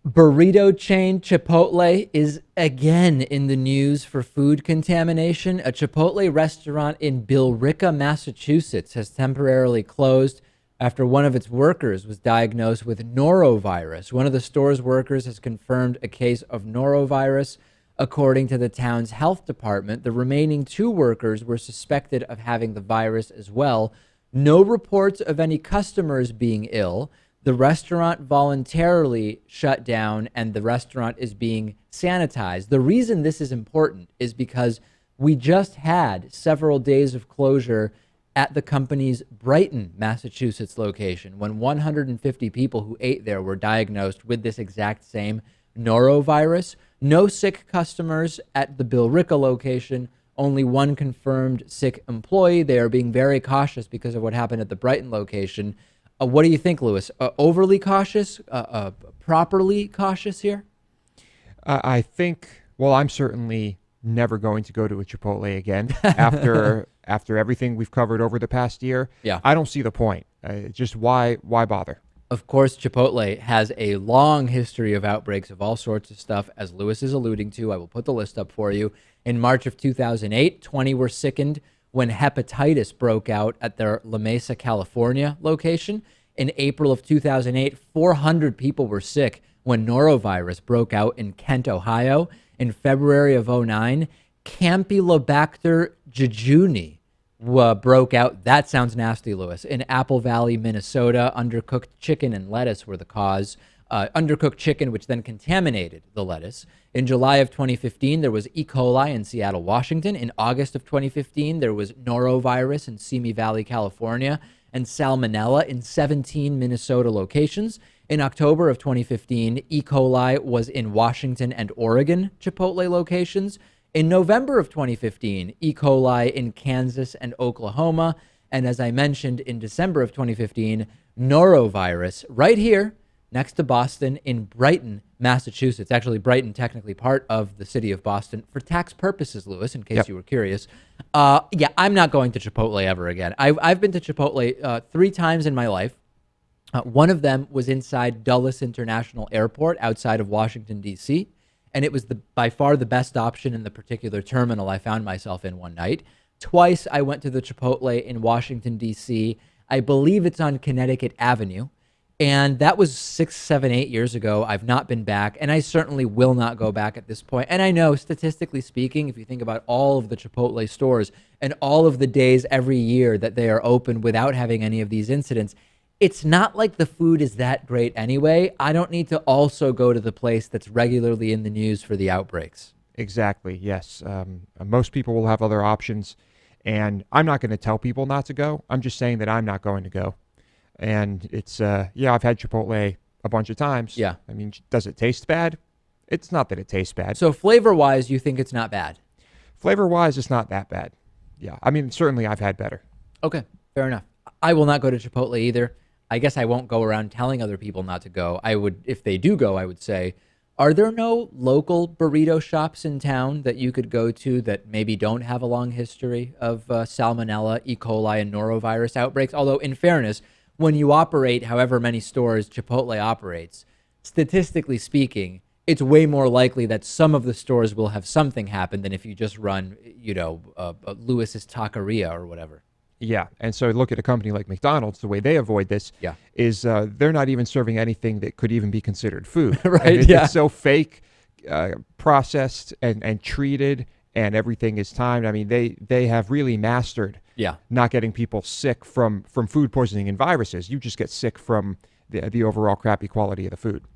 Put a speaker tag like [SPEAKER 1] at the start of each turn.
[SPEAKER 1] Burrito chain Chipotle is again in the news for food contamination. A Chipotle restaurant in Billerica, Massachusetts has temporarily closed after one of its workers was diagnosed with norovirus. One of the store's workers has confirmed a case of norovirus. According to the town's health department, the remaining two workers were suspected of having the virus as well. No reports of any customers being ill. The restaurant voluntarily shut down and the restaurant is being sanitized. The reason this is important is because we just had several days of closure at the company's Brighton, Massachusetts location when 150 people who ate there were diagnosed with this exact same norovirus. No sick customers at the Billerica location, only one confirmed sick employee. They are being very cautious because of what happened at the Brighton location. What do you think, Lewis? Overly cautious? Properly cautious here?
[SPEAKER 2] I think, well, I'm certainly never going to go to a Chipotle again after everything we've covered over the past year.
[SPEAKER 1] Yeah.
[SPEAKER 2] I don't see the point. Just why bother?
[SPEAKER 1] Of course, Chipotle has a long history of outbreaks of all sorts of stuff, as Lewis is alluding to. I will put the list up for you. In March of 2008, 20 were sickened when hepatitis broke out at their La Mesa, California location. In April of 2008, 400 people were sick when norovirus broke out in Kent, Ohio. In February of 2009, Campylobacter jejuni broke out. That sounds nasty, Lewis. In Apple Valley, Minnesota, undercooked chicken and lettuce were the cause. Undercooked chicken, which then contaminated the lettuce. In July of 2015, there was E. coli in Seattle, Washington. In August of 2015, there was norovirus in Simi Valley, California, and salmonella in 17 Minnesota locations. In October of 2015, E. coli was in Washington and Oregon Chipotle locations. In November of 2015, E. coli in Kansas and Oklahoma. And as I mentioned, in December of 2015, norovirus right here next to Boston in Brighton, Massachusetts. Actually, Brighton, technically part of the city of Boston for tax purposes, Lewis, in case you were curious. Yeah, I'm not going to Chipotle ever again. I've been to Chipotle 3 times in my life. One of them was inside Dulles International Airport outside of Washington, D.C., and it was by far the best option in the particular terminal I found myself in one night. Twice I went to the Chipotle in Washington, D.C. I believe it's on Connecticut Avenue. And that was 6, 7, 8 years ago. I've not been back, and I certainly will not go back at this point. And I know, statistically speaking, if you think about all of the Chipotle stores and all of the days every year that they are open without having any of these incidents, it's not like the food is that great anyway. I don't need to also go to the place that's regularly in the news for the outbreaks.
[SPEAKER 2] Exactly, yes. Most people will have other options, and I'm not going to tell people not to go. I'm just saying that I'm not going to go. And it's, I've had Chipotle a bunch of times.
[SPEAKER 1] Yeah.
[SPEAKER 2] I mean, does it taste bad? It's not that it tastes bad.
[SPEAKER 1] So flavor-wise, you think it's not bad?
[SPEAKER 2] Flavor-wise, it's not that bad. Yeah. I mean, certainly I've had better.
[SPEAKER 1] Okay, fair enough. I will not go to Chipotle either. I guess I won't go around telling other people not to go. I would, if they do go, I would say, are there no local burrito shops in town that you could go to that maybe don't have a long history of salmonella, E. coli, and norovirus outbreaks? Although, in fairness, when you operate however many stores Chipotle operates, statistically speaking, it's way more likely that some of the stores will have something happen than if you just run, Lewis's Taqueria or whatever.
[SPEAKER 2] Yeah, and so look at a company like McDonald's. The way they avoid this is they're not even serving anything that could even be considered food.
[SPEAKER 1] Right,
[SPEAKER 2] It's so fake, processed, and treated, and everything is timed. I mean, they have really mastered not getting people sick from food poisoning and viruses. You just get sick from the overall crappy quality of the food.